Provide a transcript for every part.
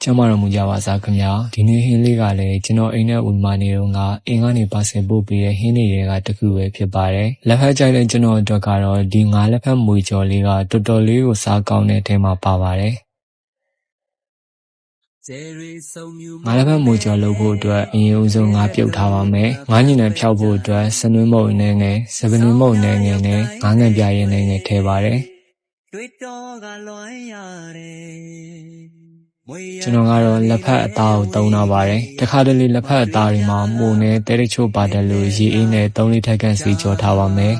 ကျမတော်မူကြပါစားခင်ဗျာဒီနေ့ဟင်းလေးကလည်းကျွန်တော်အိမ်နဲ့ဝင်မာနေတော့အိမ်ကနေပါဆယ်ပို့ပေးတဲ့ဟင်းတွေကတခုပဲဖြစ်ပါတယ်လက်ဖက်ကြိုက်တဲ့ကျွန်တော်အတွက်ကတော့ဒီငါးလက်ဖက်မွေကျော်လေးကတော်တော်လေးကိုစားကောင်းတဲ့အထဲမှာပါပါတယ်ငါးလက်ဖက်မွေကျော်လုပ်ဖို့အတွက်အရင်ဦးဆုံးငါးပြုတ်ထားပါမယ်ငါးညနေဖြောက်ဖို့အတွက်စနွေးမုတ်နဲ့ငယ်စပနွေးမုတ်နဲ့ငယ်နဲ့ငါးငံပြားရင်နဲ့ငယ်ထည့်ပါတယ်ကျွန်တော်ကတော့လက်ဖက်အသားကိုသုံးတာပါတယ်တခါတလေလက်ဖက်အသားတွေမှာမှုန်နဲ့တဲတချို့ပါတယ်လို့ရေအေးနဲ့3 လီထက်ခန့်စီကြောထားပါမယ်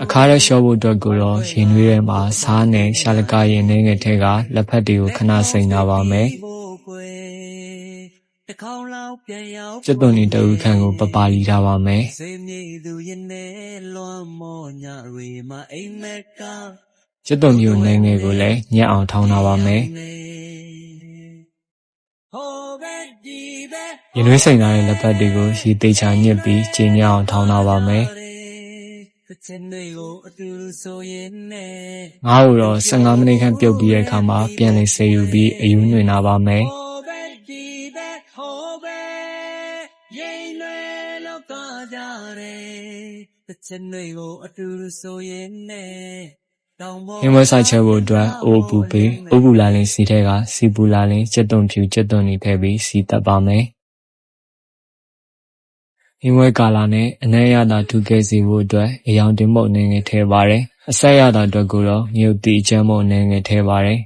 အခါရလျှော့ဖို့အတွက်ကိုတော့ရင်နွေးထဲမှာစားနဲ့ရှာလကာရင်နဲ့ငယ်ထဲကလက်ဖက်တွေကိုခဏစိမ်ထားပါမယ်ကျက်သွန်နီတအုပ်ခန့်ကိုပပလီထားပါမယ်ကျက်သွန်မျိုးနဲ့ငယ်ကိုလည်းညက်အောင်ထောင်းထားပါမယ်ရင်နွေးစိမ်ထားတဲ့လက်ဖက်တွေကိုရေသေးချာညစ်ပြီးကျဉ်ညက်အောင်ထောင်းထားပါမယ်ငါ့ကိုတော့15 မိနစ်ခန့်ပြုတ်ပြီးတဲ့အခါမှာပြန်လည်ဆေးယူပြီးအယူးနှွင်ထားပါမယ်ဟင်းဝဲဆိုင်ချက်ဖို့အတွက်အိုးပူပေးအိုးပူလာလင်းစီထဲကစီပူလာလင်းကျက်သွန်ဖြူကျက်သွန်နီထည့်ပြီးစီတက်ပါမယ်ဟင်းဝဲကာလာနဲ့အနက်ရတာထူခဲ့စေဖို့အတွက်အယောင်တင်မုတ်အနေငယ်ထည့်ပါတယ်အဆက်ရတာအတွက်ကိုတော့မြုပ်တီအချမ်းမုတ်အနေငယ်ထည့်ပါတယ်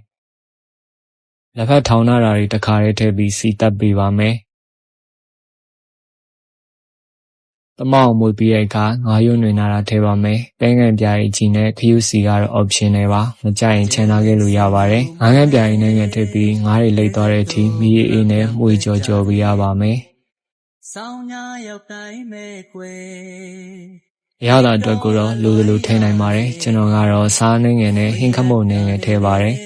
လက်ဖက်ထောင်းထားတာတွေတစ်ခါတည်းထည့်ပြီးစီတက်ပေးပါမယ်တမောင်မွေပြီးတဲ့အခါငါးရုံနှွင်ထားတာထည့်ပါမယ်ပဲငံပြားကြီးကြီးနဲ့ခရုစီကတော့ optional ပါမကြိုက်ရင်ချန်ထားခဲ့လို့ရပါတယ်ငါးငံပြားကြီးနဲ့ငယ်ထည့်ပြီးငါးတွေလိမ့်သွားတဲ့အထိမီးအေးနဲ့မွေကြော်ကြော်ပေးရပါမယ်ရတာအတွက်ကိုတော့လိုလိုထည့်နိုင်ပါတယ်ကျွန်တော်ကတော့စားနှင်းငယ်နဲ့ဟင်းခမုတ်နှင်းငယ်ထည့်ပါတယ်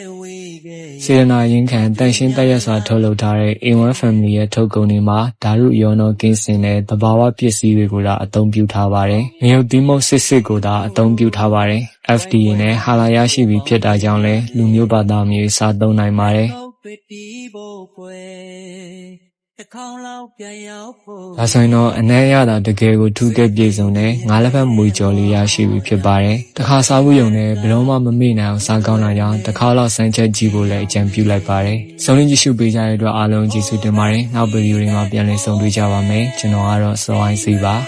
စေတနာရင်ခံတန်ရှင်းတက်ရစွာထုတ်လုပ်ထားတဲ့ A1 Family ရဲ့ထုတ်ကုန်တွေမှာဓာတုရောနှောကင်းစင်တဲ့သဘာဝပစ္စည်းတွေကိုသာအသုံးပြုထားပါတယ်။ငရုတ်သီးမုတ်စစ်ကိုသာအသုံးပြုထားပါတယ်။ FDA နဲ့ဟာလာရရှိပြီးဖြစ်တာကြောင့်လည်းလူမျိုးဘာသာမျိုးစားသုံးနိုင်ပါတယ်။ဒါဆိုရင်တော့အနက်ရတာတကယ်ကိုထူးကဲပြည့်စုံတဲ့ငါးလက်ဖက်မွေကျော်လေးရရှိပြီဖြစ်ပါတယ်။တစ်ခါစားဖို့ရုံနဲ့ဘယ်တော့မှမမေ့နိုင်အောင်စားကောင်းတာကြောင့်တစ်ခါတော့စမ်းချက်ကြည့်ဖို့လည်းအကြံပြုလိုက်ပါတယ်။ဆုံးဖြတ်ကြည့်ရှုပေးကြတဲ့အတွက်အားလုံးကျေးဇူးတင်ပါတယ်။နောက်ဗီဒီယိုတွေမှာပြန်လည်ဆုံတွေ့ကြပါမယ်။ကျွန်တော်ကတော့စောအိုင်းစီပါ။